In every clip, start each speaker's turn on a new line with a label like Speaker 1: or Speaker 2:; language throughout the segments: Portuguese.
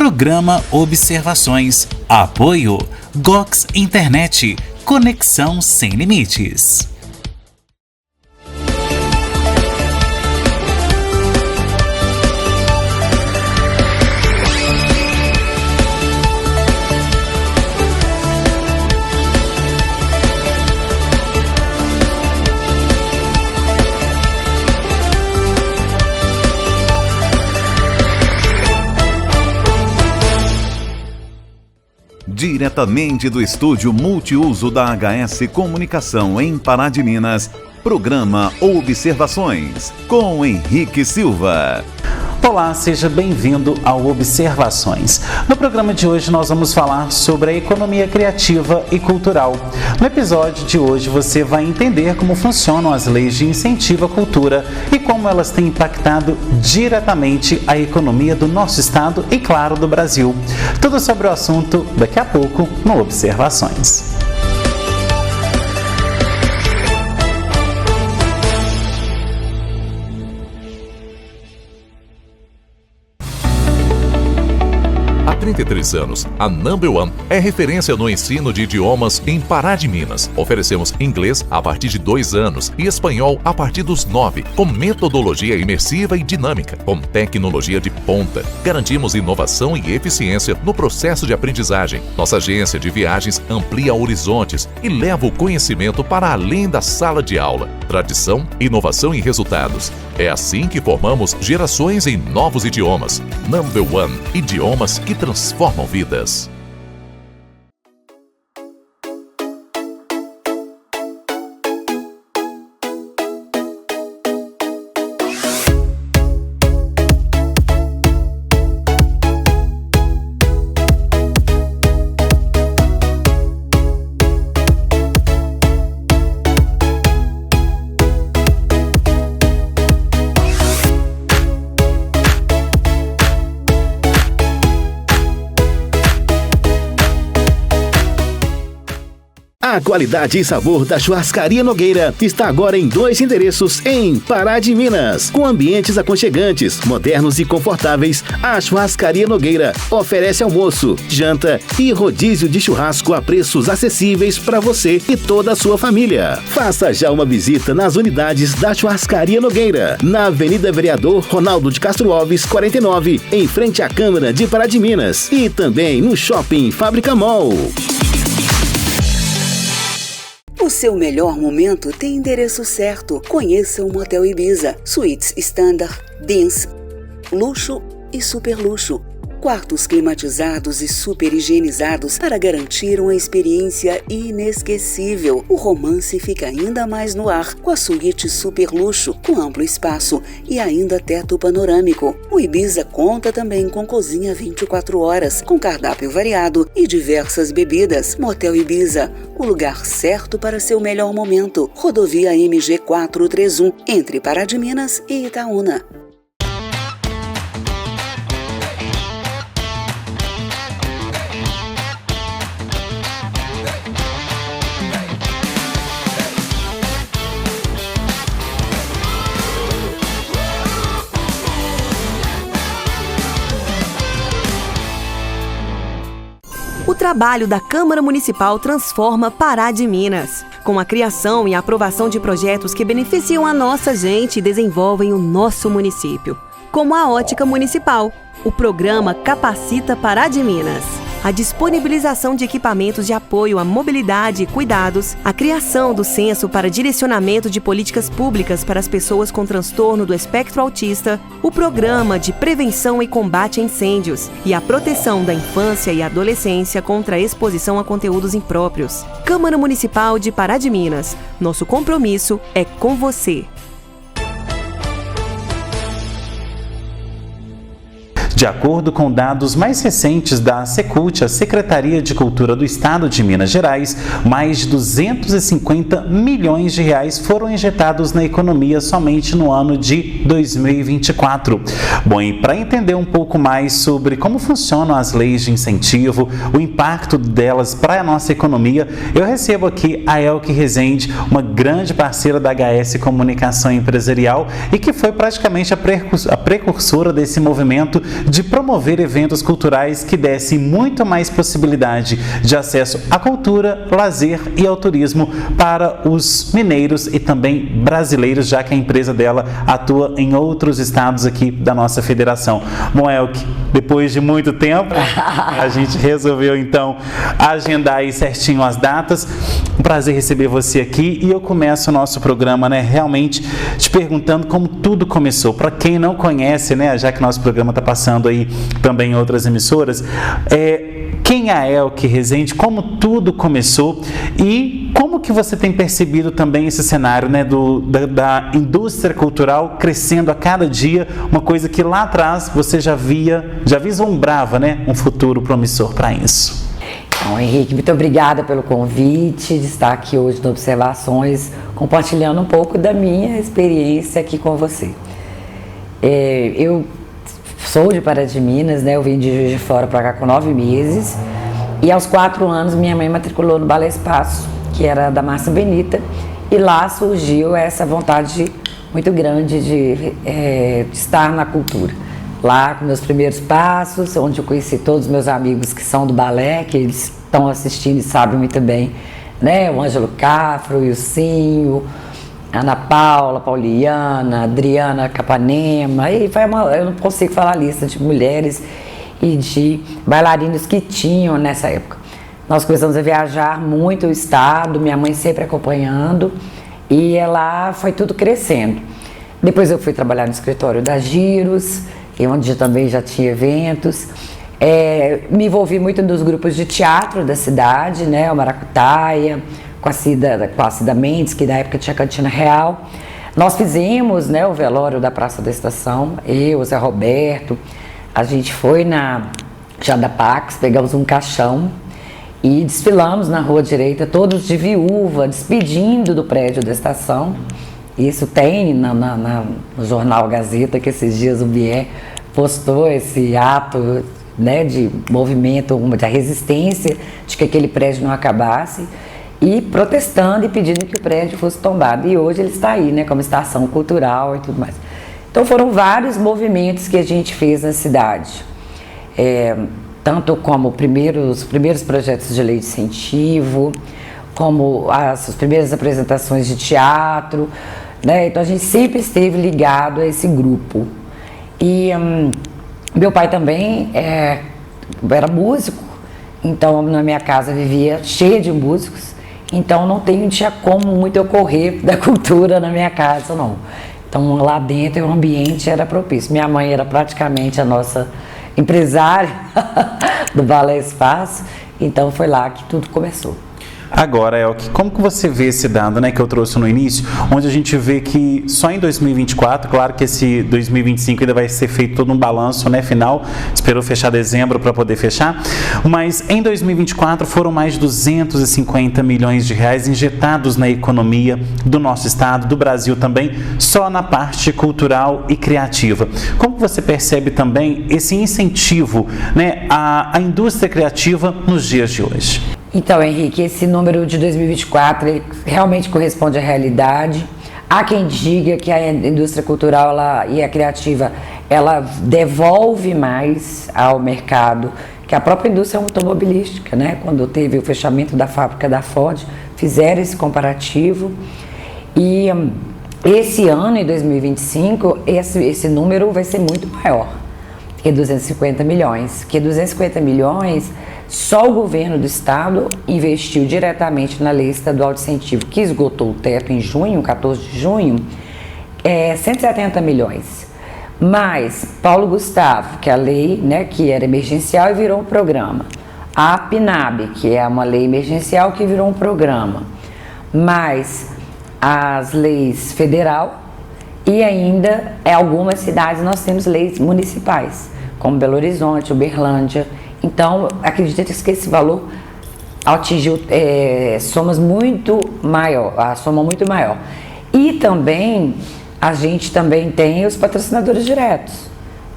Speaker 1: Programa Observações. Apoio Gox Internet. Conexão sem limites.
Speaker 2: Diretamente do estúdio multiuso da HS Comunicação em Pará de Minas, programa Observações, com Henrique Silva.
Speaker 1: Olá, seja bem-vindo ao Observações. No programa de hoje nós vamos falar sobre a economia criativa e cultural. No episódio de hoje você vai entender como funcionam as leis de incentivo à cultura e como elas têm impactado diretamente a economia do nosso estado e, claro, do Brasil. Tudo sobre o assunto daqui a pouco no Observações.
Speaker 3: Há 33 anos, a Number One é referência no ensino de idiomas em Pará de Minas. Oferecemos inglês a partir de 2 anos e espanhol a partir dos 9, com metodologia imersiva e dinâmica, com tecnologia de ponta. Garantimos inovação e eficiência no processo de aprendizagem. Nossa agência de viagens amplia horizontes e leva o conhecimento para além da sala de aula. Tradição, inovação e resultados. É assim que formamos gerações em novos idiomas. Number One, idiomas que transformam vidas.
Speaker 4: A qualidade e sabor da Churrascaria Nogueira está agora em 2 endereços em Pará de Minas. Com ambientes aconchegantes, modernos e confortáveis, a Churrascaria Nogueira oferece almoço, janta e rodízio de churrasco a preços acessíveis para você e toda a sua família. Faça já uma visita nas unidades da Churrascaria Nogueira, na Avenida Vereador Ronaldo de Castro Alves, 49, em frente à Câmara de Pará de Minas, e também no Shopping Fábrica Mall.
Speaker 5: O seu melhor momento tem endereço certo. Conheça o Motel Ibiza. Suítes Standard, Dance, Luxo e Super Luxo. Quartos climatizados e super higienizados para garantir uma experiência inesquecível. O romance fica ainda mais no ar com a suíte Super Luxo, com amplo espaço e ainda teto panorâmico. O Ibiza conta também com cozinha 24 horas, com cardápio variado e diversas bebidas. Motel Ibiza, o lugar certo para seu melhor momento. Rodovia MG 431, entre Pará de Minas e Itaúna.
Speaker 6: O trabalho da Câmara Municipal transforma Pará de Minas, com a criação e a aprovação de projetos que beneficiam a nossa gente e desenvolvem o nosso município, como a Ótica Municipal, o programa Capacita Pará de Minas, a disponibilização de equipamentos de apoio à mobilidade e cuidados, a criação do Censo para direcionamento de políticas públicas para as pessoas com transtorno do espectro autista, o programa de prevenção e combate a incêndios e a proteção da infância e adolescência contra a exposição a conteúdos impróprios. Câmara Municipal de Pará de Minas. Nosso compromisso é com você.
Speaker 1: De acordo com dados mais recentes da Secult, a Secretaria de Cultura do Estado de Minas Gerais, mais de 250 milhões de reais foram injetados na economia somente no ano de 2024. Bom, e para entender um pouco mais sobre como funcionam as leis de incentivo, o impacto delas para a nossa economia, eu recebo aqui a Elke Rezende, uma grande parceira da HS Comunicação Empresarial e que foi praticamente a precursora desse movimento de promover eventos culturais que dessem muito mais possibilidade de acesso à cultura, lazer e ao turismo para os mineiros e também brasileiros, já que a empresa dela atua em outros estados aqui da nossa federação. Bom, Elke, depois de muito tempo, a gente resolveu então agendar aí certinho as datas. Um prazer receber você aqui e eu começo o nosso programa, né, realmente te perguntando como tudo começou. Para quem não conhece, né, já que nosso programa está passando aí também em outras emissoras, quem é a Elke Rezende, como tudo começou e como que você tem percebido também esse cenário, né, da indústria cultural crescendo a cada dia, uma coisa que lá atrás você já vislumbrava, né, um futuro promissor para isso.
Speaker 7: Então, Henrique, muito obrigada pelo convite de estar aqui hoje no Observações, compartilhando um pouco da minha experiência aqui com você. Eu sou de Pará de Minas, né? Eu vim de Juiz de Fora para cá com 9 meses e aos 4 anos minha mãe matriculou no Balé Espaço, que era da Márcia Benita, e lá surgiu essa vontade muito grande de estar na cultura. Lá com meus primeiros passos, onde eu conheci todos os meus amigos que são do balé, que eles estão assistindo e sabem muito bem, né? O Ângelo Cafro, o Ilcinho, Ana Paula, Pauliana, Adriana Capanema, e eu não consigo falar a lista de mulheres e de bailarinos que tinham nessa época. Nós começamos a viajar muito o estado, minha mãe sempre acompanhando, e lá foi tudo crescendo. Depois eu fui trabalhar no escritório da Giros, onde também já tinha eventos. Me envolvi muito nos grupos de teatro da cidade, né? O Maracutaia, com a Cida Mendes, que na época tinha Cantina Real. Nós fizemos, né, o velório da Praça da Estação, eu, o Zé Roberto, a gente foi na Jada Pax, pegamos um caixão e desfilamos na Rua Direita, todos de viúva, despedindo do prédio da estação. Isso tem no jornal Gazeta, que esses dias o Bier postou esse ato, né, de movimento, de resistência, de que aquele prédio não acabasse, e protestando e pedindo que o prédio fosse tombado. E hoje ele está aí, né, como estação cultural e tudo mais. Então foram vários movimentos que a gente fez na cidade, tanto como os primeiros projetos de lei de incentivo, como as primeiras apresentações de teatro, né? Então a gente sempre esteve ligado a esse grupo. E meu pai também era músico, então na minha casa vivia cheia de músicos, então não tinha como muito ocorrer da cultura na minha casa, não. Então lá dentro o ambiente era propício. Minha mãe era praticamente a nossa empresária do Balé Espaço, então foi lá que tudo começou.
Speaker 1: Agora, Elke, como que você vê esse dado, né, que eu trouxe no início, onde a gente vê que só em 2024, claro que esse 2025 ainda vai ser feito todo um balanço, né, final, esperou fechar dezembro para poder fechar, mas em 2024 foram mais de 250 milhões de reais injetados na economia do nosso estado, do Brasil também, só na parte cultural e criativa. Como você percebe também esse incentivo, né, à indústria criativa nos dias de hoje?
Speaker 7: Então, Henrique, esse número de 2024 ele realmente corresponde à realidade. Há quem diga que a indústria cultural e a criativa ela devolve mais ao mercado que a própria indústria automobilística, né? Quando teve o fechamento da fábrica da Ford, fizeram esse comparativo. E esse ano, em 2025, esse número vai ser muito maior que 250 milhões. Porque 250 milhões... Só o governo do estado investiu diretamente na lei estadual de incentivo, que esgotou o teto em junho, 14 de junho, 170 milhões. Mas Paulo Gustavo, que é a lei, né, que era emergencial e virou um programa. A PNAB, que é uma lei emergencial que virou um programa. Mais as leis federal e ainda em algumas cidades nós temos leis municipais, como Belo Horizonte, Uberlândia. Então, acredito que esse valor atingiu a soma muito maior. E também, a gente também tem os patrocinadores diretos,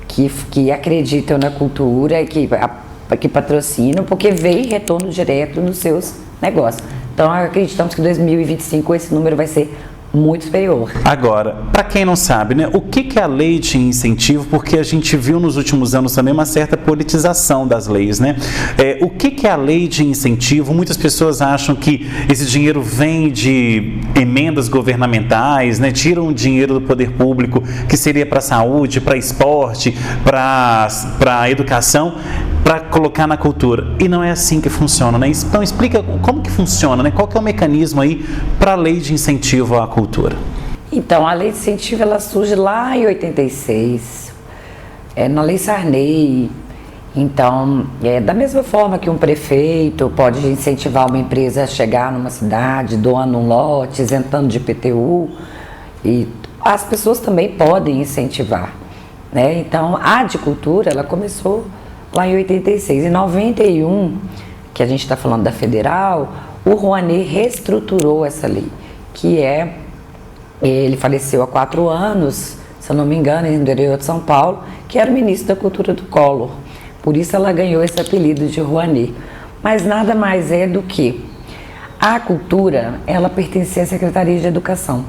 Speaker 7: que acreditam na cultura e que patrocinam, porque vem retorno direto nos seus negócios. Então, acreditamos que em 2025 esse número vai ser muito superior.
Speaker 1: Agora, para quem não sabe, né, o que é a lei de incentivo? Porque a gente viu nos últimos anos também uma certa politização das leis, né? O que é a lei de incentivo? Muitas pessoas acham que esse dinheiro vem de emendas governamentais, né? Tiram o dinheiro do poder público, que seria para saúde, para esporte, para educação, para colocar na cultura. E não é assim que funciona, né? Então explica como que funciona, né? Qual que é o mecanismo aí para a lei de incentivo à cultura?
Speaker 7: Então, a lei de incentivo ela surge lá em 86, na Lei Sarney. Então, da mesma forma que um prefeito pode incentivar uma empresa a chegar numa cidade, doando um lote, isentando de IPTU, e as pessoas também podem incentivar, né? Então, a de cultura, ela começou lá em 86. Em 91, que a gente está falando da federal, o Rouanet reestruturou essa lei, que ele faleceu há 4 anos, se eu não me engano, no interior de São Paulo, que era o ministro da Cultura do Collor. Por isso ela ganhou esse apelido de Rouanet. Mas nada mais é do que a cultura, ela pertencia à Secretaria de Educação,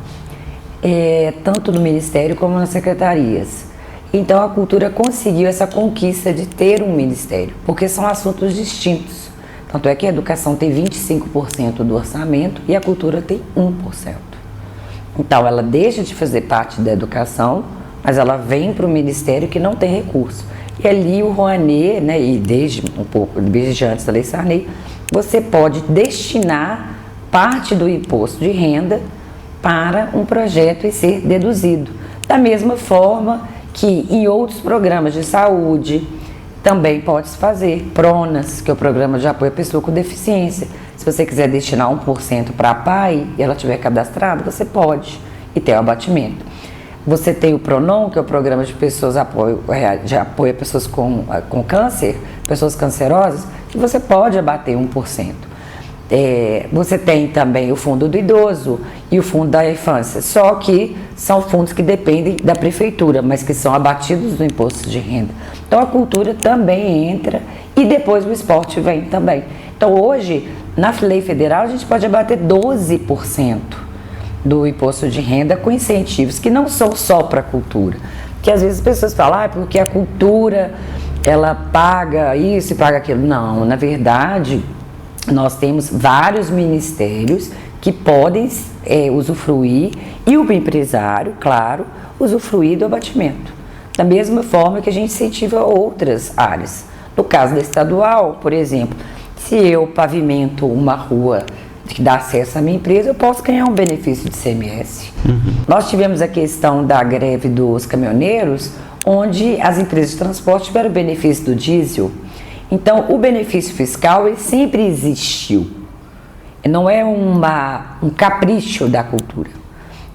Speaker 7: tanto no Ministério como nas secretarias. Então a cultura conseguiu essa conquista de ter um ministério, porque são assuntos distintos. Tanto é que a educação tem 25% do orçamento e a cultura tem 1%. Então ela deixa de fazer parte da educação, mas ela vem para o ministério que não tem recurso. E ali o Rouanet, né, e desde antes da Lei Sarney, você pode destinar parte do imposto de renda para um projeto e ser deduzido. Da mesma forma que em outros programas de saúde também pode-se fazer. PRONAS, que é o Programa de Apoio à Pessoa com Deficiência. Se você quiser destinar 1% para a PAI e ela estiver cadastrada, você pode e ter o abatimento. Você tem o PRONON, que é o Programa de Apoio a Pessoas com Câncer, pessoas cancerosas, que você pode abater 1%. Você tem também o Fundo do Idoso e o Fundo da Infância, só que são fundos que dependem da prefeitura, mas que são abatidos do imposto de renda. Então a cultura também entra e depois o esporte vem também. Então hoje, na lei federal, a gente pode abater 12% do imposto de renda com incentivos que não são só para a cultura. Porque às vezes as pessoas falam, porque a cultura ela paga isso e paga aquilo. Não, na verdade, nós temos vários ministérios que podem usufruir, e o empresário, claro, usufruir do abatimento. Da mesma forma que a gente incentiva outras áreas. No caso da estadual, por exemplo, se eu pavimento uma rua que dá acesso à minha empresa, eu posso ganhar um benefício de ICMS. Nós tivemos a questão da greve dos caminhoneiros, onde as empresas de transporte tiveram o benefício do diesel. Então, o benefício fiscal ele sempre existiu. Não é um capricho da cultura.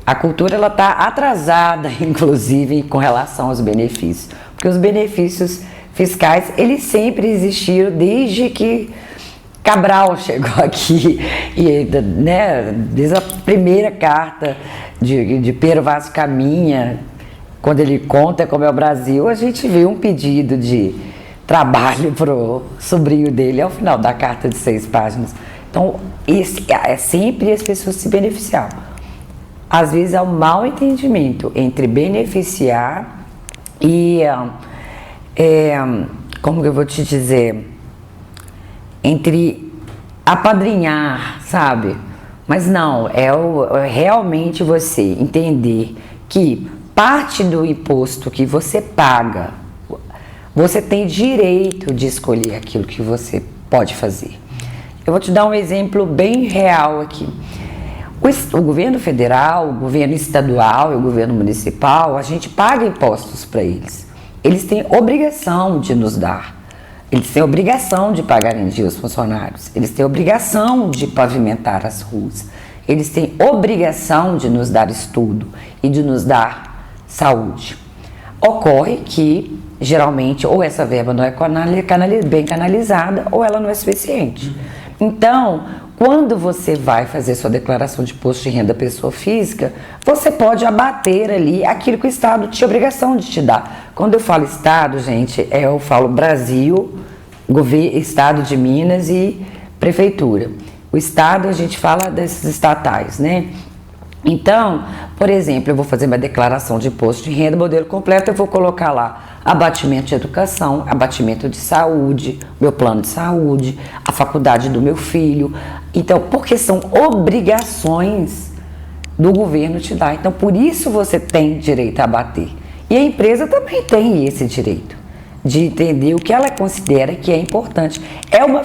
Speaker 7: A cultura ela está atrasada, inclusive, com relação aos benefícios. Porque os benefícios fiscais, eles sempre existiram desde que Cabral chegou aqui, desde a primeira carta de Pero Vaz Caminha, quando ele conta como é o Brasil, a gente vê um pedido de trabalho para o sobrinho dele ao final da carta de 6 páginas. Então, sempre as pessoas se beneficiavam. Às vezes há um mau entendimento entre beneficiar e, como que eu vou te dizer, entre apadrinhar, sabe? Mas não, é realmente você entender que parte do imposto que você paga, você tem direito de escolher aquilo que você pode fazer. Eu vou te dar um exemplo bem real aqui. O governo federal, o governo estadual e o governo municipal, a gente paga impostos para eles. Eles têm obrigação de nos dar. Eles têm obrigação de pagar em dia os funcionários. Eles têm obrigação de pavimentar as ruas. Eles têm obrigação de nos dar estudo e de nos dar saúde. Ocorre que, geralmente, ou essa verba não é bem canalizada ou ela não é suficiente. Então, quando você vai fazer sua declaração de imposto de renda pessoa física, você pode abater ali aquilo que o Estado tinha obrigação de te dar. Quando eu falo Estado, gente, eu falo Brasil, Estado de Minas e Prefeitura. O Estado, a gente fala desses estatais, né? Então, por exemplo, eu vou fazer uma declaração de imposto de renda, modelo completo, eu vou colocar lá abatimento de educação, abatimento de saúde, meu plano de saúde, a faculdade do meu filho. Então, porque são obrigações do governo te dar. Então, por isso você tem direito a abater. E a empresa também tem esse direito de entender o que ela considera que é importante. É a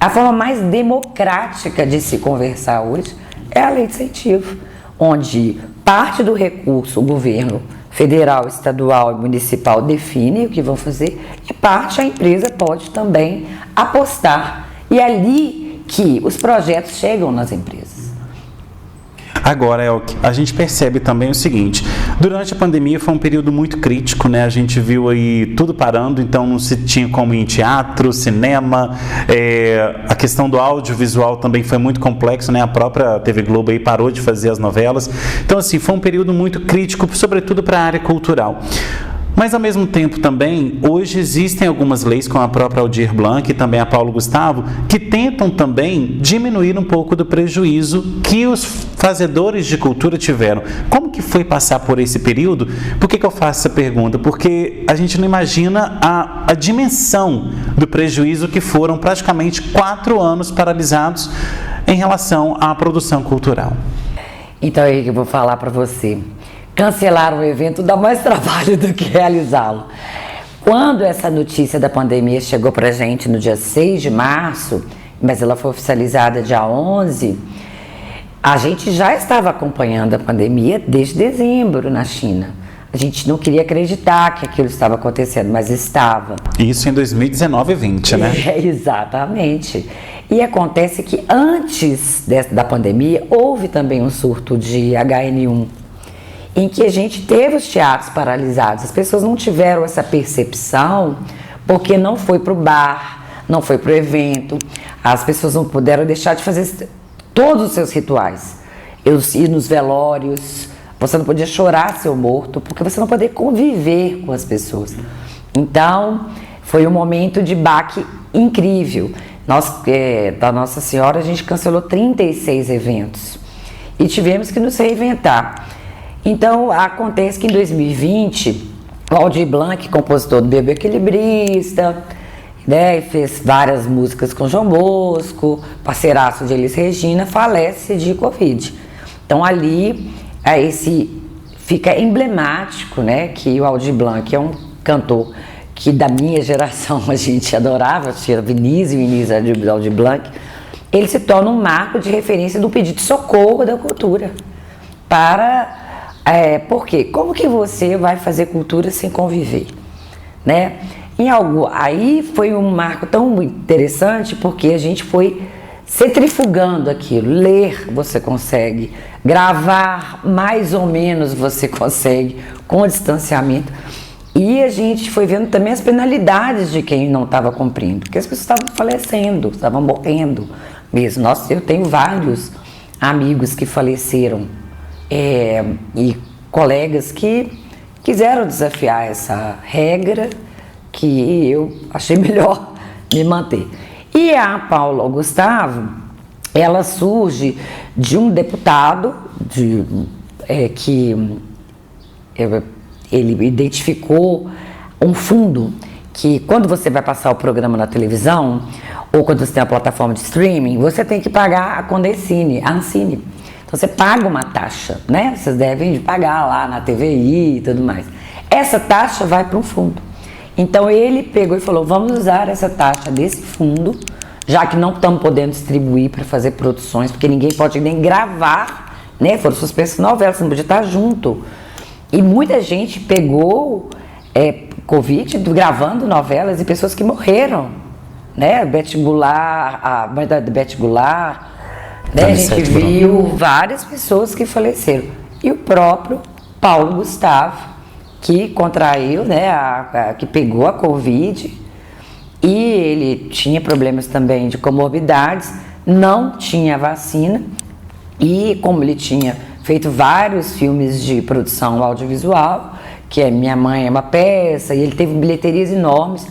Speaker 7: forma mais democrática de se conversar hoje, é a lei de incentivo, onde parte do recurso o governo federal, estadual e municipal define o que vão fazer e parte a empresa pode também apostar. E é ali que os projetos chegam nas empresas.
Speaker 1: Agora, Elke, a gente percebe também o seguinte, durante a pandemia foi um período muito crítico, né? A gente viu aí tudo parando, então não se tinha como ir em teatro, cinema, a questão do audiovisual também foi muito complexo, né? A própria TV Globo aí parou de fazer as novelas. Então, assim, foi um período muito crítico, sobretudo para a área cultural. Mas, ao mesmo tempo, também, hoje existem algumas leis, como a própria Aldir Blanc e também a Paulo Gustavo, que tentam também diminuir um pouco do prejuízo que os fazedores de cultura tiveram. Como que foi passar por esse período? Por que eu faço essa pergunta? Porque a gente não imagina a dimensão do prejuízo que foram praticamente 4 anos paralisados em relação à produção cultural.
Speaker 7: Então, aí que eu vou falar para você. Cancelar um evento dá mais trabalho do que realizá-lo. Quando essa notícia da pandemia chegou pra gente no dia 6 de março, mas ela foi oficializada dia 11, a gente já estava acompanhando a pandemia desde dezembro na China. A gente não queria acreditar que aquilo estava acontecendo, mas estava.
Speaker 1: Isso em 2019 e 2020, né?
Speaker 7: Exatamente. E acontece que antes da pandemia, houve também um surto de HN1, em que a gente teve os teatros paralisados. As pessoas não tiveram essa percepção porque não foi para o bar, não foi para o evento, as pessoas não puderam deixar de fazer todos os seus rituais. Ir nos velórios, você não podia chorar seu morto, porque você não podia conviver com as pessoas. Então, foi um momento de baque incrível. Da Nossa Senhora, a gente cancelou 36 eventos e tivemos que nos reinventar. Então, acontece que em 2020, o Aldir Blanc, compositor do Bebê Equilibrista, né, fez várias músicas com João Bosco, parceiraço de Elis Regina, falece de Covid. Então, ali, fica emblemático, né, que o Aldir Blanc é um cantor que da minha geração a gente adorava, tinha Vinícius Aldir Blanc, ele se torna um marco de referência do pedido de socorro da cultura por quê? Como que você vai fazer cultura sem conviver, né? Aí foi um marco tão interessante porque a gente foi centrifugando aquilo. Ler você consegue, gravar mais ou menos você consegue, com distanciamento. E a gente foi vendo também as penalidades de quem não estava cumprindo, porque as pessoas estavam falecendo, estavam morrendo mesmo. Eu tenho vários amigos que faleceram, e colegas que quiseram desafiar essa regra que eu achei melhor me manter. E a Paula Gustavo, ela surge de um deputado que ele identificou um fundo que quando você vai passar o programa na televisão ou quando você tem uma plataforma de streaming, você tem que pagar a Ancine. Então você paga uma taxa, né? Vocês devem pagar lá na TVI e tudo mais. Essa taxa vai para um fundo. Então ele pegou e falou, vamos usar essa taxa desse fundo, já que não estamos podendo distribuir para fazer produções, porque ninguém pode nem gravar, né? Foram suspensas novelas, você não podia estar junto. E muita gente pegou Covid gravando novelas e pessoas que morreram, né? Beth Goulart, a mãe da Beth Goulart, né? A gente viu várias pessoas que faleceram. E o próprio Paulo Gustavo, que contraiu, né? Que pegou a Covid, e ele tinha problemas também de comorbidades, não tinha vacina, e como ele tinha feito vários filmes de produção audiovisual, que é Minha Mãe é uma Peça, e ele teve bilheterias enormes,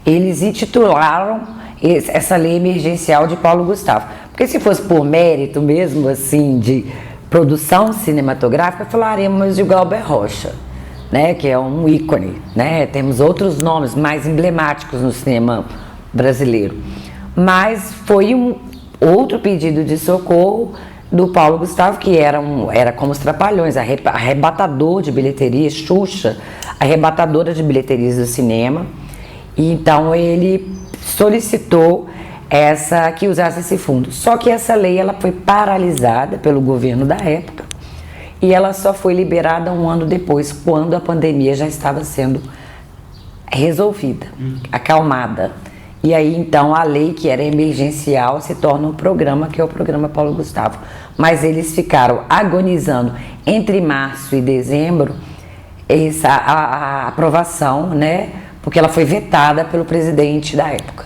Speaker 7: eles intitularam essa lei emergencial de Paulo Gustavo. Porque se fosse por mérito mesmo, assim, de produção cinematográfica, falaremos de Glauber Rocha, né, que é um ícone, né? Temos outros nomes mais emblemáticos no cinema brasileiro, mas foi outro pedido de socorro do Paulo Gustavo, que era como os Trapalhões, arrebatador de bilheterias, Xuxa, arrebatadora de bilheterias do cinema. E então ele solicitou que usasse esse fundo. Só que essa lei ela foi paralisada pelo governo da época e ela só foi liberada um ano depois, quando a pandemia já estava sendo resolvida, acalmada. E aí, então, a lei que era emergencial se torna um programa, que é o programa Paulo Gustavo. Mas eles ficaram agonizando entre março e dezembro a aprovação, né? Porque ela foi vetada pelo presidente da época.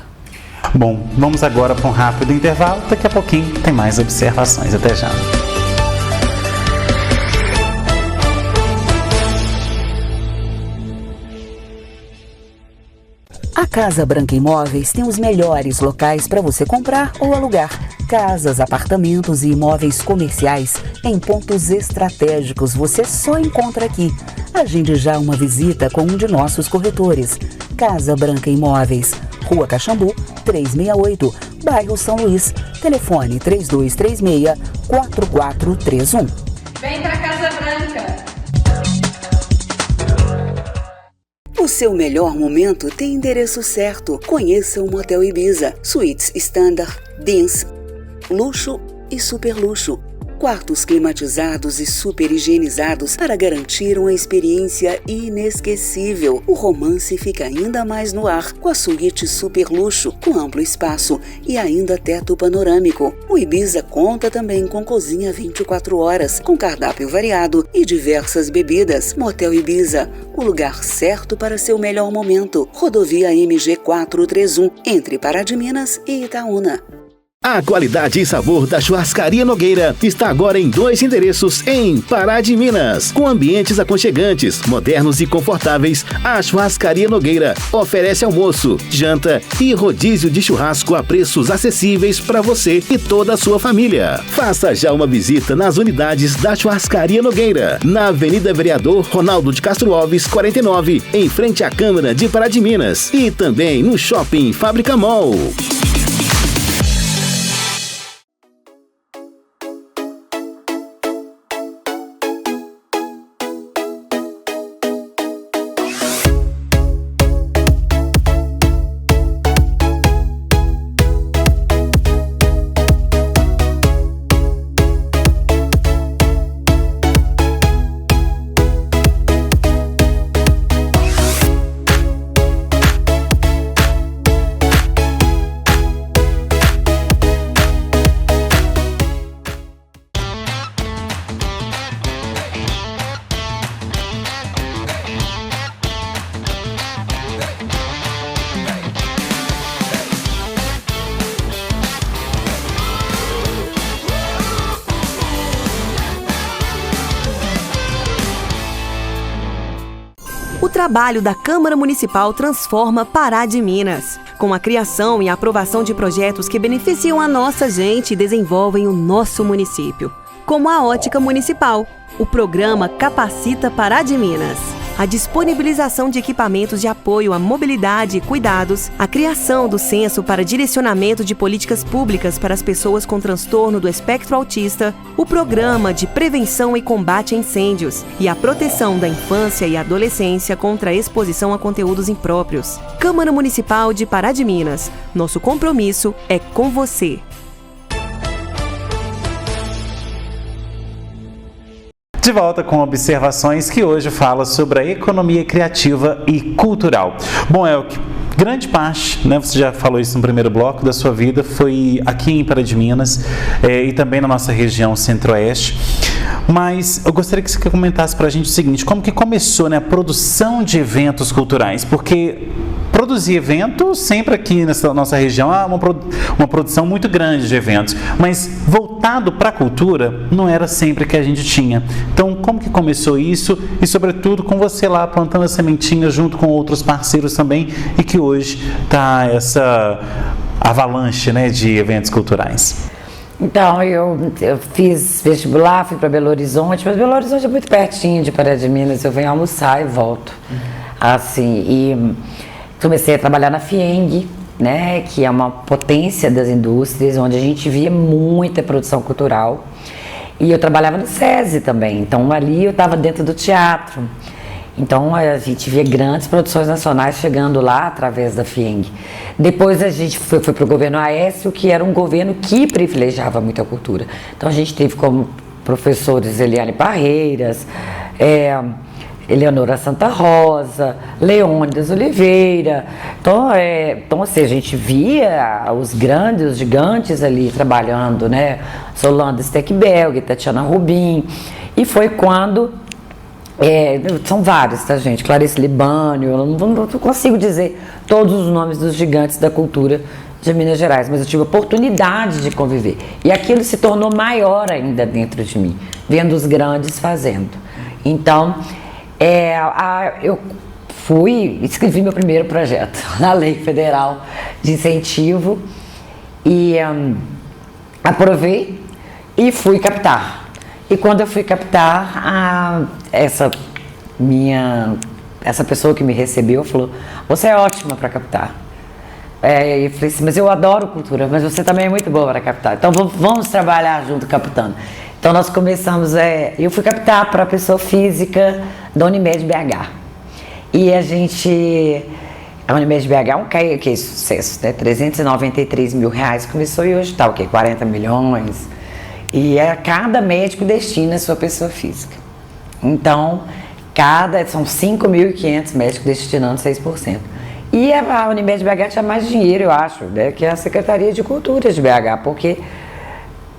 Speaker 1: Bom, vamos agora para um rápido intervalo. Daqui a pouquinho tem mais observações. Até já.
Speaker 8: A Casa Branca Imóveis tem os melhores locais para você comprar ou alugar. Casas, apartamentos e imóveis comerciais em pontos estratégicos você só encontra aqui. Agende já uma visita com um de nossos corretores. Casa Branca Imóveis, Rua Caxambu, 368, bairro São Luís. Telefone 3236-4431.
Speaker 9: Vem pra Casa Branca!
Speaker 5: O seu melhor momento tem endereço certo. Conheça o Motel Ibiza. Suítes Standard, Dance, Luxo e Super Luxo. Quartos climatizados e super higienizados para garantir uma experiência inesquecível. O romance fica ainda mais no ar com a suíte Super Luxo, com amplo espaço e ainda teto panorâmico. O Ibiza conta também com cozinha 24 horas, com cardápio variado e diversas bebidas. Motel Ibiza, o lugar certo para seu melhor momento. Rodovia MG 431, entre Pará de Minas e Itaúna.
Speaker 4: A qualidade e sabor da Churrascaria Nogueira está agora em 2 endereços em Pará de Minas. Com ambientes aconchegantes, modernos e confortáveis, a Churrascaria Nogueira oferece almoço, janta e rodízio de churrasco a preços acessíveis para você e toda a sua família. Faça já uma visita nas unidades da Churrascaria Nogueira, na Avenida Vereador Ronaldo de Castro Alves, 49, em frente à Câmara de Pará de Minas, e também no Shopping Fábrica Mall.
Speaker 6: O trabalho da Câmara Municipal transforma Pará de Minas. Com a criação e a aprovação de projetos que beneficiam a nossa gente e desenvolvem o nosso município. Como a Ótica Municipal, o programa Capacita Pará de Minas. A disponibilização de equipamentos de apoio à mobilidade e cuidados, a criação do Censo para direcionamento de políticas públicas para as pessoas com transtorno do espectro autista, o programa de prevenção e combate a incêndios e a proteção da infância e adolescência contra a exposição a conteúdos impróprios. Câmara Municipal de Pará de Minas. Nosso compromisso é com você.
Speaker 1: De volta com observações que hoje fala sobre a economia criativa e cultural. Bom, Elke, grande parte, né, você já falou isso no primeiro bloco da sua vida, foi aqui em Pará de Minas e também na nossa região centro-oeste. Mas eu gostaria que você comentasse para a gente o seguinte, como que começou, né, a produção de eventos culturais? Porque produzir eventos, sempre aqui nessa nossa região, há uma produção muito grande de eventos, mas voltado para a cultura, não era sempre que a gente tinha. Então, como que começou isso? E, sobretudo, com você lá plantando a sementinha junto com outros parceiros também, e que hoje está essa avalanche, né, de eventos culturais.
Speaker 7: Então, eu fiz vestibular, fui para Belo Horizonte, mas Belo Horizonte é muito pertinho de Pará de Minas, eu venho almoçar e volto. Assim, e comecei a trabalhar na FIENG, né, que é uma potência das indústrias, onde a gente via muita produção cultural. E eu trabalhava no SESI também, então ali eu estava dentro do teatro. Então a gente via grandes produções nacionais chegando lá através da FIENG. Depois a gente foi para o governo Aécio, que era um governo que privilegiava muito a cultura. Então a gente teve como professores Eliane Parreiras, Eleonora Santa Rosa, Leônidas Oliveira. Então assim, a gente via os grandes, os gigantes ali trabalhando, né? Solanda Steckberg, Tatiana Rubin. E foi quando... são vários, tá, gente? Clarice Libânio, eu não consigo dizer todos os nomes dos gigantes da cultura de Minas Gerais, mas eu tive a oportunidade de conviver. E aquilo se tornou maior ainda dentro de mim, vendo os grandes fazendo. Então, eu escrevi meu primeiro projeto na Lei Federal de Incentivo e aprovei e fui captar. E quando eu fui captar, essa pessoa que me recebeu falou: você é ótima para captar. Eu falei assim: mas eu adoro cultura, mas você também é muito boa para captar. Então vamos trabalhar junto captando. Então nós começamos, eu fui captar para a pessoa física da Unimed BH. E a Unimed BH é um que é sucesso, né? 393 mil reais começou e hoje está o quê? 40 milhões. E cada médico destina a sua pessoa física. Então, são 5.500 médicos destinando 6%. E a Unimed BH tinha mais dinheiro, eu acho, né, que a Secretaria de Cultura de BH, porque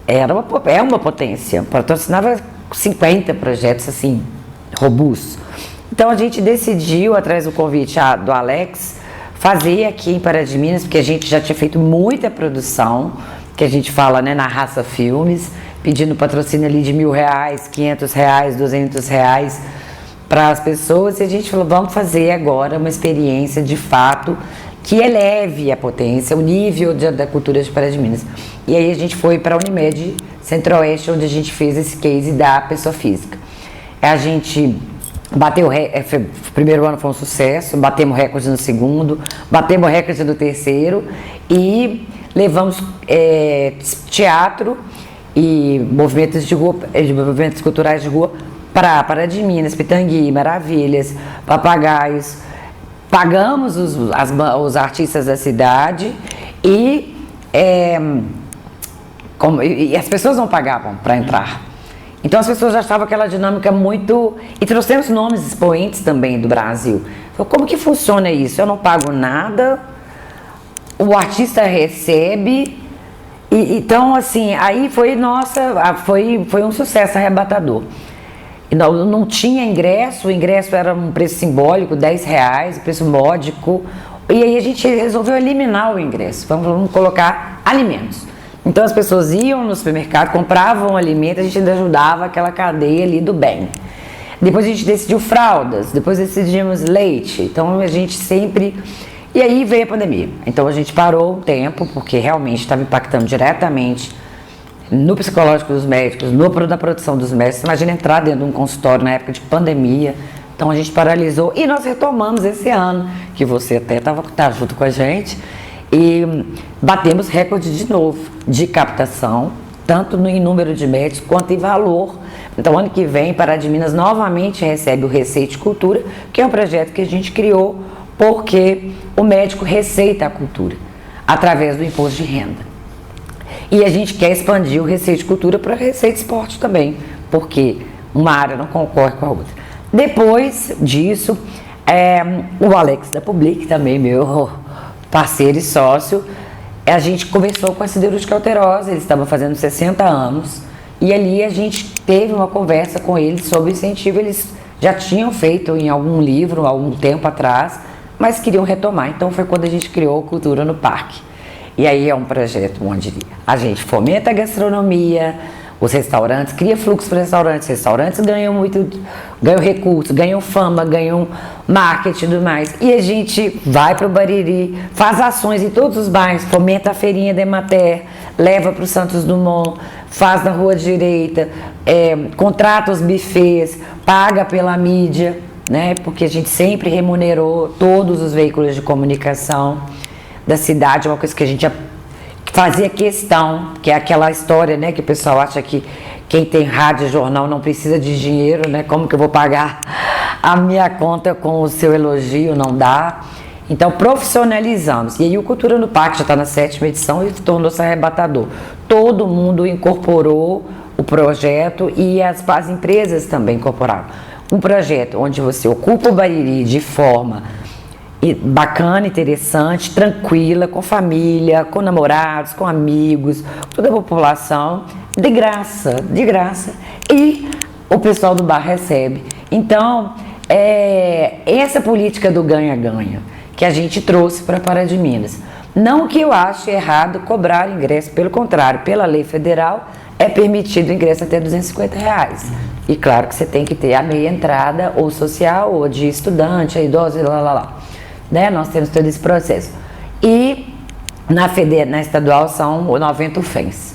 Speaker 7: é uma potência. Patrocinava 50 projetos, assim, robustos. Então, a gente decidiu, através do convite do Alex, fazer aqui em Pará de Minas, porque a gente já tinha feito muita produção, que a gente fala, né, na Raça Filmes, pedindo patrocínio ali de R$1.000, R$500, R$200 para as pessoas, e a gente falou: vamos fazer agora uma experiência de fato que eleve a potência, o nível da cultura de Pará de Minas. E aí a gente foi para a Unimed Centro-Oeste, onde a gente fez esse case da pessoa física. A gente bateu, o primeiro ano foi um sucesso, batemos recorde no segundo, batemos recorde no terceiro e levamos teatro e movimentos de rua, movimentos culturais de rua para Pará de Minas, Pitangui, Maravilhas, Papagaios. Pagamos os artistas da cidade e as pessoas não pagavam para entrar. Então as pessoas já achavam aquela dinâmica muito... E trouxemos nomes expoentes também do Brasil. Então, como que funciona isso? Eu não pago nada, o artista recebe... Então, assim, aí foi um sucesso arrebatador. Não tinha ingresso, o ingresso era um preço simbólico, R$10, preço módico. E aí a gente resolveu eliminar o ingresso, vamos colocar alimentos. Então as pessoas iam no supermercado, compravam alimento, a gente ainda ajudava aquela cadeia ali do bem. Depois a gente decidiu fraldas, depois decidimos leite, então a gente sempre... E aí veio a pandemia, então a gente parou um tempo, porque realmente estava impactando diretamente no psicológico dos médicos, na produção dos médicos. Imagina entrar dentro de um consultório na época de pandemia. Então a gente paralisou e nós retomamos esse ano, que você até tá junto com a gente, e batemos recorde de novo de captação, tanto em número de médicos quanto em valor. Então ano que vem Pará de Minas novamente recebe o Receita Cultura, que é um projeto que a gente criou porque o médico receita a cultura através do imposto de renda. E a gente quer expandir o Receita Cultura para Receita Esporte também, porque uma área não concorre com a outra. Depois disso, o Alex da Public, também meu parceiro e sócio, a gente conversou com a Siderúrgica Alterosa, eles estavam fazendo 60 anos, e ali a gente teve uma conversa com eles sobre incentivo. Eles já tinham feito em algum livro, há algum tempo atrás, mas queriam retomar. Então foi quando a gente criou Cultura no Parque. E aí é um projeto onde a gente fomenta a gastronomia, os restaurantes, cria fluxo para restaurantes ganham recursos, ganham fama, ganham marketing e tudo mais. E a gente vai para o Bariri, faz ações em todos os bairros, fomenta a feirinha da Emater, leva para o Santos Dumont, faz na Rua Direita, contrata os buffets, paga pela mídia, né? Porque a gente sempre remunerou todos os veículos de comunicação da cidade, uma coisa que a gente fazia questão, que é aquela história, né, que o pessoal acha que quem tem rádio e jornal não precisa de dinheiro, né? Como que eu vou pagar a minha conta com o seu elogio? Não dá. Então, profissionalizamos. E aí o Cultura no Parque já está na 7ª edição e tornou-se arrebatador. Todo mundo incorporou o projeto e as empresas também incorporaram. Um projeto onde você ocupa o Bariri de forma bacana, interessante, tranquila, com família, com namorados, com amigos, toda a população, de graça, e o pessoal do bar recebe. Então, essa política do ganha-ganha que a gente trouxe para Pará de Minas. Não que eu ache errado cobrar ingresso, pelo contrário, pela lei federal é permitido ingresso até R$250. E claro que você tem que ter a meia entrada, ou social, ou de estudante, idoso, né? Nós temos todo esse processo. E na estadual são 90 UFENs.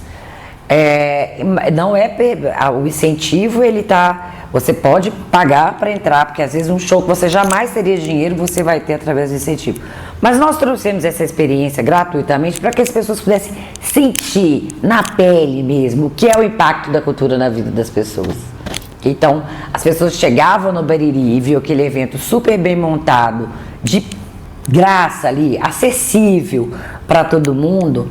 Speaker 7: O incentivo, você pode pagar para entrar, porque às vezes um show que você jamais teria dinheiro, você vai ter através do incentivo. Mas nós trouxemos essa experiência gratuitamente para que as pessoas pudessem sentir na pele mesmo o que é o impacto da cultura na vida das pessoas. Então, as pessoas chegavam no Bariri e viam aquele evento super bem montado, de graça ali, acessível para todo mundo.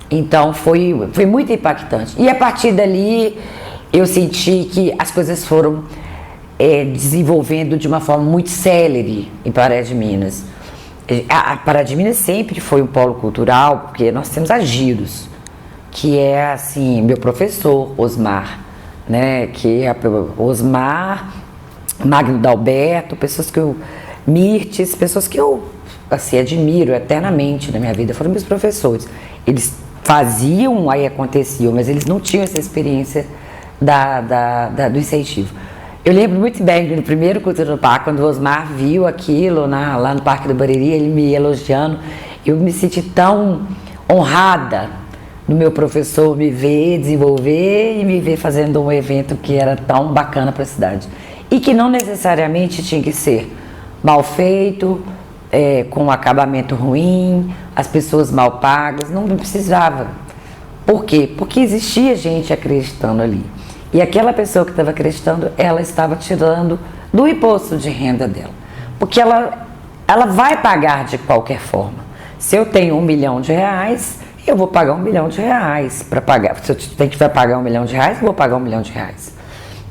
Speaker 7: Então foi muito impactante. E a partir dali eu senti que as coisas foram desenvolvendo de uma forma muito célere em Pará de Minas. A Pará de Minas sempre foi um polo cultural, porque nós temos a Giros, que é assim, meu professor Osmar, né? Que é Osmar, Magno Dalberto, pessoas que Mirtes, pessoas que eu assim, admiro eternamente na minha vida, foram meus professores. Eles faziam, aí aconteciam, mas eles não tinham essa experiência do incentivo. Eu lembro muito bem que no primeiro Cultura no Parque, quando o Osmar viu aquilo lá no Parque do Bariri, ele me elogiando, eu me senti tão honrada no meu professor me ver desenvolver e me ver fazendo um evento que era tão bacana para a cidade. E que não necessariamente tinha que ser mal feito, com um acabamento ruim, as pessoas mal pagas, não precisava. Por quê? Porque existia gente acreditando ali. E aquela pessoa que estava acreditando, ela estava tirando do imposto de renda dela. Porque ela vai pagar de qualquer forma. Se eu tenho R$1 milhão, eu vou pagar R$1 milhão para pagar. Se eu tenho que pagar R$1 milhão, eu vou pagar R$1 milhão.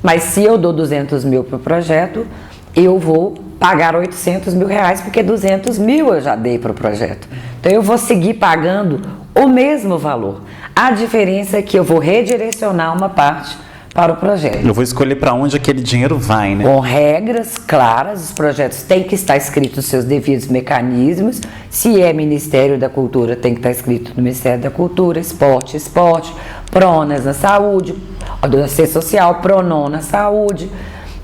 Speaker 7: Mas se eu dou 200 mil para o projeto, eu vou pagar 800 mil reais, porque 200 mil eu já dei para o projeto. Então eu vou seguir pagando o mesmo valor. A diferença é que eu vou redirecionar uma parte para o projeto.
Speaker 1: Eu vou escolher para onde aquele dinheiro vai, né?
Speaker 7: Com regras claras, os projetos têm que estar escritos os seus devidos mecanismos. Se é Ministério da Cultura, tem que estar escrito no Ministério da Cultura, esporte, Pronas na saúde, assistência social, Pronon na saúde,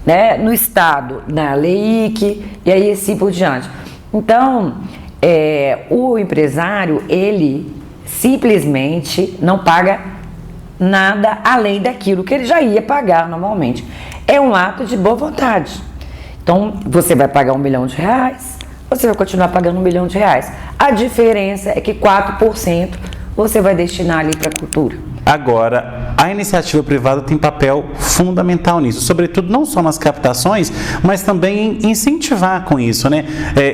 Speaker 7: né? No Estado, na LEIC, e aí assim por diante. Então, o empresário, ele simplesmente não paga nada além daquilo que ele já ia pagar normalmente. É um ato de boa vontade. Então, você vai pagar R$1 milhão, você vai continuar pagando R$1 milhão. A diferença é que 4% você vai destinar ali para a cultura.
Speaker 1: Agora, a iniciativa privada tem papel fundamental nisso, sobretudo não só nas captações, mas também em incentivar com isso, né?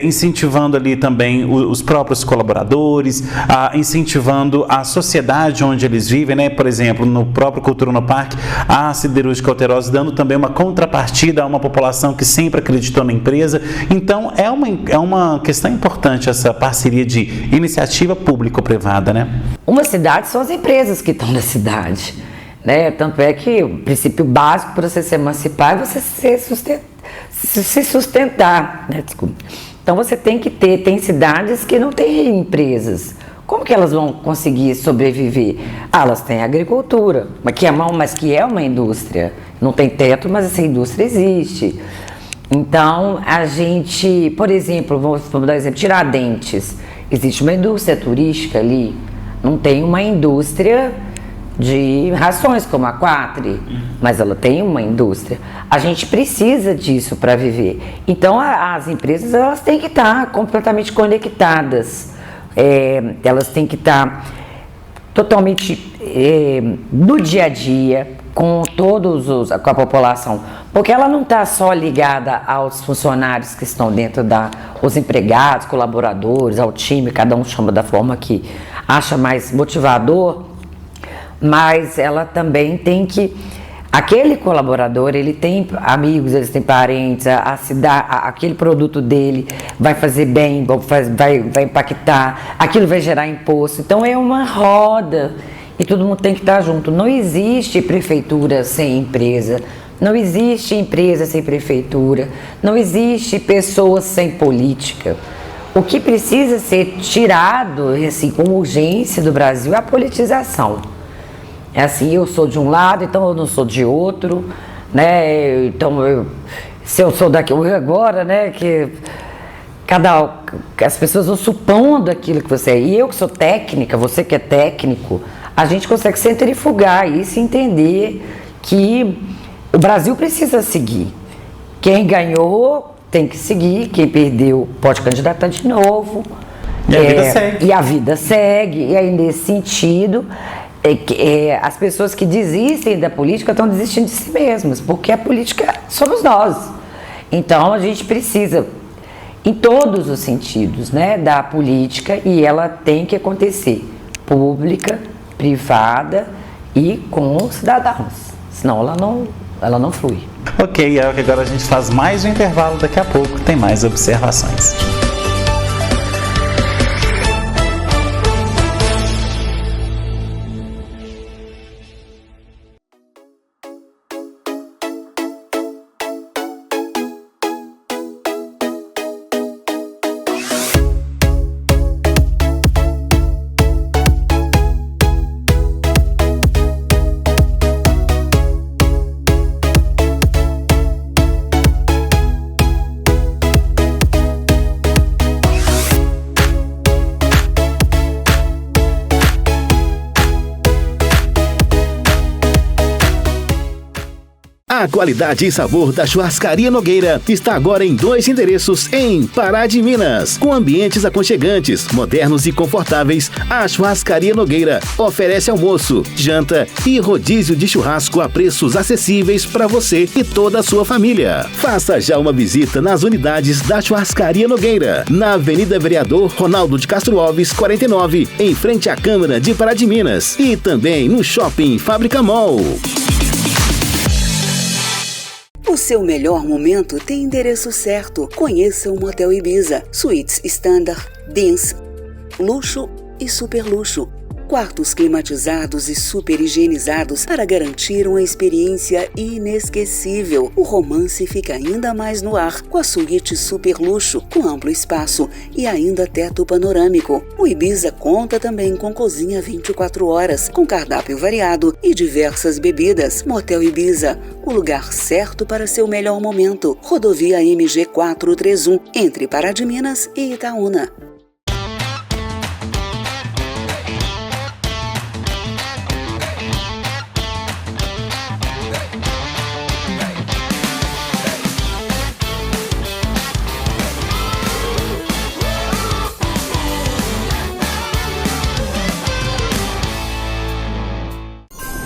Speaker 1: Incentivando ali também os próprios colaboradores, incentivando a sociedade onde eles vivem, né? Por exemplo, no próprio Cultura no Parque, a Siderúrgica Alterosa dando também uma contrapartida a uma população que sempre acreditou na empresa. Então, é uma questão importante essa parceria de iniciativa público-privada, né?
Speaker 7: Uma cidade são as empresas que estão na cidade, né? Tanto é que o princípio básico para você se emancipar é você se sustentar, né? Desculpa. Então você tem que tem cidades que não têm empresas. Como que elas vão conseguir sobreviver? Elas têm agricultura, mas que é uma indústria. Não tem teto, mas essa indústria existe. Então, a gente, por exemplo, vamos dar um exemplo, Tiradentes. Existe uma indústria turística ali, não tem uma indústria de rações como a Quatri, mas ela tem uma indústria. A gente precisa disso para viver. Então, as empresas elas têm que estar completamente conectadas. Elas têm que estar totalmente no dia a dia com com a população, porque ela não está só ligada aos funcionários que estão dentro os empregados, colaboradores, ao time, cada um chama da forma que acha mais motivador, mas ela também tem que, aquele colaborador, ele tem amigos, ele tem parentes, aquele produto dele vai fazer bem, vai impactar, aquilo vai gerar imposto, então é uma roda. E todo mundo tem que estar junto. Não existe prefeitura sem empresa, não existe empresa sem prefeitura, não existe pessoas sem política. O que precisa ser tirado, assim, com urgência do Brasil é a politização. É assim, eu sou de um lado, então eu não sou de outro, né? Então, se eu sou daqui agora, né? Que as pessoas vão supondo aquilo que você é. E eu que sou técnica, você que é técnico, a gente consegue centrifugar isso e entender que o Brasil precisa seguir. Quem ganhou tem que seguir, quem perdeu pode candidatar de novo.
Speaker 1: E a vida segue.
Speaker 7: E a vida segue. E aí, nesse sentido, as pessoas que desistem da política estão desistindo de si mesmas, porque a política somos nós. Então, a gente precisa, em todos os sentidos, né, da política, e ela tem que acontecer pública, privada e com os cidadãos, senão ela não flui.
Speaker 1: Ok, agora a gente faz mais um intervalo, daqui a pouco tem mais observações.
Speaker 4: A qualidade e sabor da Churrascaria Nogueira está agora em 2 endereços em Pará de Minas. Com ambientes aconchegantes, modernos e confortáveis, a Churrascaria Nogueira oferece almoço, janta e rodízio de churrasco a preços acessíveis para você e toda a sua família. Faça já uma visita nas unidades da Churrascaria Nogueira, na Avenida Vereador Ronaldo de Castro Alves, 49, em frente à Câmara de Pará de Minas, e também no Shopping Fábrica Mall.
Speaker 5: O seu melhor momento tem endereço certo. Conheça o Motel Ibiza. Suítes Standard, Dance, Luxo e Super Luxo. Quartos climatizados e super higienizados para garantir uma experiência inesquecível. O romance fica ainda mais no ar com a suíte Super Luxo, com amplo espaço e ainda teto panorâmico. O Ibiza conta também com cozinha 24 horas, com cardápio variado e diversas bebidas. Motel Ibiza, o lugar certo para seu melhor momento. Rodovia MG 431, entre Pará de Minas e Itaúna.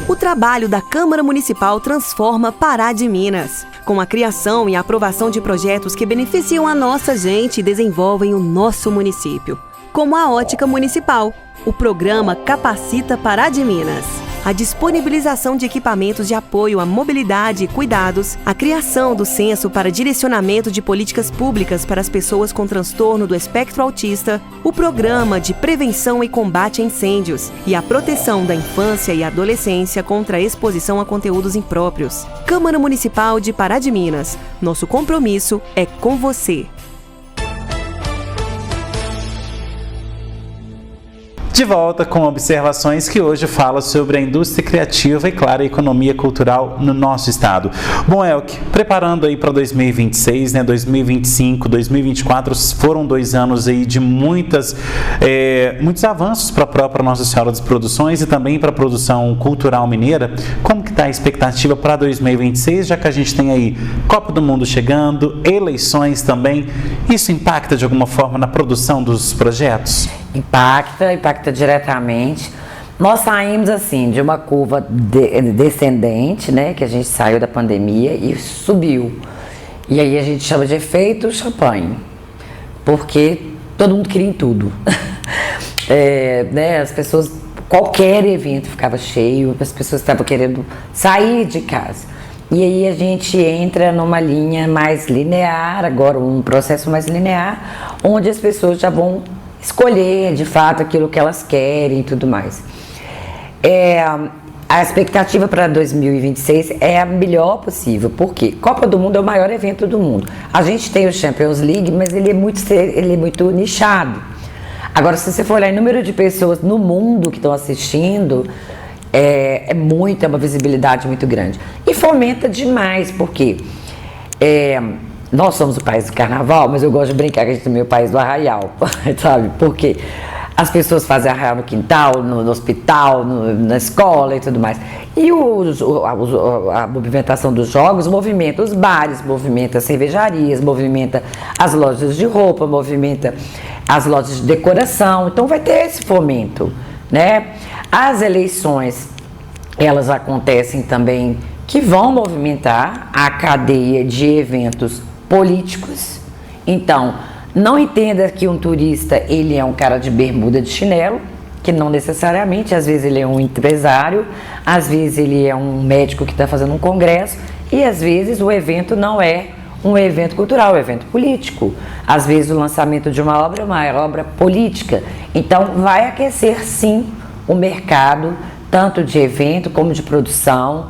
Speaker 6: O trabalho da Câmara Municipal transforma Pará de Minas. Com a criação e a aprovação de projetos que beneficiam a nossa gente e desenvolvem o nosso município. Como a Ótica Municipal, o programa Capacita Pará de Minas. A disponibilização de equipamentos de apoio à mobilidade e cuidados, a criação do Censo para direcionamento de políticas públicas para as pessoas com transtorno do espectro autista, o programa de prevenção e combate a incêndios e a proteção da infância e adolescência contra a exposição a conteúdos impróprios. Câmara Municipal de Pará de Minas. Nosso compromisso é com você.
Speaker 1: De volta com observações que hoje fala sobre a indústria criativa e, claro, a economia cultural no nosso estado. Bom, Elke, preparando aí para 2026, né, 2025, 2024 foram 2 anos aí de muitos avanços para a própria Nossa Senhora das Produções e também para a produção cultural mineira. Como que está a expectativa para 2026, já que a gente tem aí Copa do Mundo chegando, eleições também? Isso impacta de alguma forma na produção dos projetos?
Speaker 7: Impacta diretamente. Nós saímos assim de uma curva descendente, né, que a gente saiu da pandemia e subiu. E aí a gente chama de efeito champanhe, porque todo mundo queria em tudo. Né, as pessoas, qualquer evento ficava cheio, as pessoas estavam querendo sair de casa. E aí a gente entra numa linha mais linear, agora um processo mais linear, onde as pessoas já vão escolher de fato aquilo que elas querem e tudo mais. A expectativa para 2026 é a melhor possível, porque Copa do Mundo é o maior evento do mundo. A gente tem o Champions League, mas ele é muito nichado. Agora, se você for olhar o número de pessoas no mundo que estão assistindo, é uma visibilidade muito grande. E fomenta demais, porque nós somos o país do carnaval, mas eu gosto de brincar que a gente também é o país do arraial, sabe? Porque as pessoas fazem arraial no quintal, no hospital, na escola e tudo mais. E a movimentação dos jogos movimenta os bares, movimenta as cervejarias, movimenta as lojas de roupa, movimenta as lojas de decoração. Então vai ter esse fomento, né? As eleições, elas acontecem também que vão movimentar a cadeia de eventos políticos. Então, não entenda que um turista, ele é um cara de bermuda de chinelo, que não necessariamente, às vezes ele é um empresário, às vezes ele é um médico que está fazendo um congresso, e às vezes o evento não é um evento cultural, é um evento político. Às vezes o lançamento de uma obra é uma obra política. Então, vai aquecer sim o mercado, tanto de evento como de produção.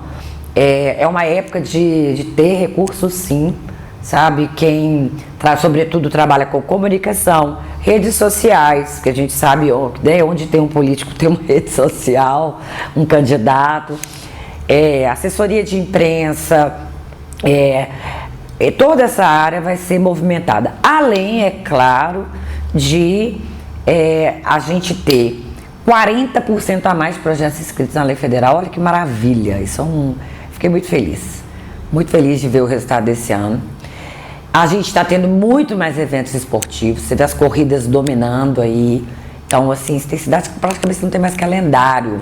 Speaker 7: É uma época de ter recursos sim, sabe? Quem, sobretudo, trabalha com comunicação, redes sociais, que a gente sabe onde tem um político tem uma rede social, um candidato, assessoria de imprensa, toda essa área vai ser movimentada. Além, é claro, de a gente ter 40% a mais de projetos inscritos na lei federal. Olha que maravilha, fiquei muito feliz de ver o resultado desse ano. A gente está tendo muito mais eventos esportivos, você vê as corridas dominando aí. Então, assim, tem cidades que praticamente não tem mais calendário.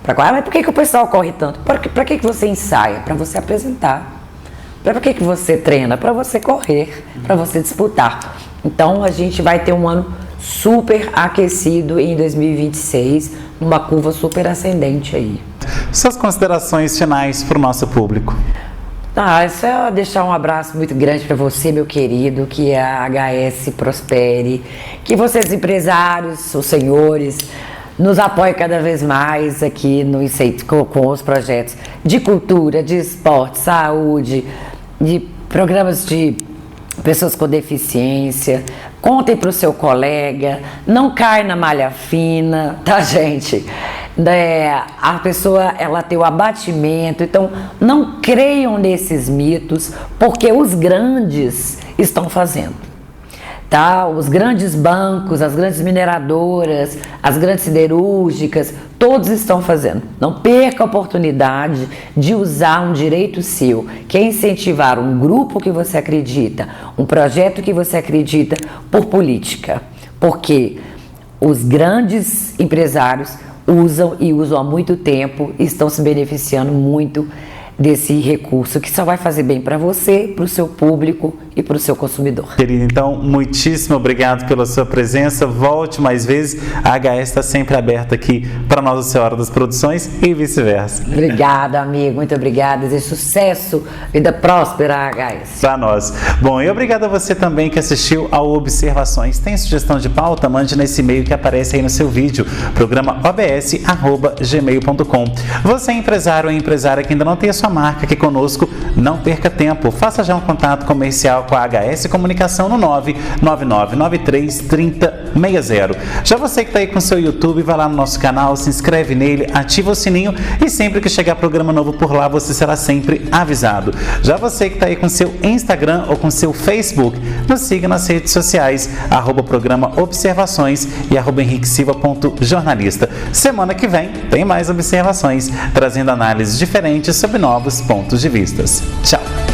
Speaker 7: Mas por que o pessoal corre tanto? Para que você ensaia? Para você apresentar. Para que você treina? Para você correr, para você disputar. Então, a gente vai ter um ano super aquecido em 2026, numa curva super ascendente aí.
Speaker 1: Suas considerações finais para o nosso público?
Speaker 7: Isso é deixar um abraço muito grande para você, meu querido, que a HS prospere, que vocês empresários, os senhores, nos apoiem cada vez mais aqui com os projetos de cultura, de esporte, saúde, de programas de pessoas com deficiência. Contem para o seu colega, não cai na malha fina, tá, gente? A pessoa, ela tem o abatimento, então não creiam nesses mitos, porque os grandes estão fazendo, tá? Os grandes bancos, as grandes mineradoras, as grandes siderúrgicas, todos estão fazendo. Não perca a oportunidade de usar um direito seu, que é incentivar um grupo que você acredita, um projeto que você acredita, por política, porque os grandes empresários usam há muito tempo e estão se beneficiando muito desse recurso, que só vai fazer bem para você, para o seu público e para o seu consumidor.
Speaker 1: Querido, então, muitíssimo obrigado pela sua presença. Volte mais vezes. A HS está sempre aberta aqui para Nossa Senhora das Produções e vice-versa.
Speaker 7: Obrigada, amigo. Muito obrigada. Desejo sucesso, vida próspera, HS.
Speaker 1: Para nós. Bom, e obrigado a você também que assistiu ao Observações. Tem sugestão de pauta? Mande nesse e-mail que aparece aí no seu vídeo. Programa obs@gmail.com. Você é empresário ou empresária que ainda não tem a sua marca aqui conosco, não perca tempo. Faça já um contato comercial com a HS Comunicação no 999933060. Já você que está aí com o seu YouTube, vai lá no nosso canal, se inscreve nele, ativa o sininho e sempre que chegar programa novo por lá, você será sempre avisado. Já você que está aí com seu Instagram ou com seu Facebook, nos siga nas redes sociais, @programa Observações e @henriquesilva.jornalista. Semana que vem tem mais observações, trazendo análises diferentes sobre novos pontos de vista. Tchau!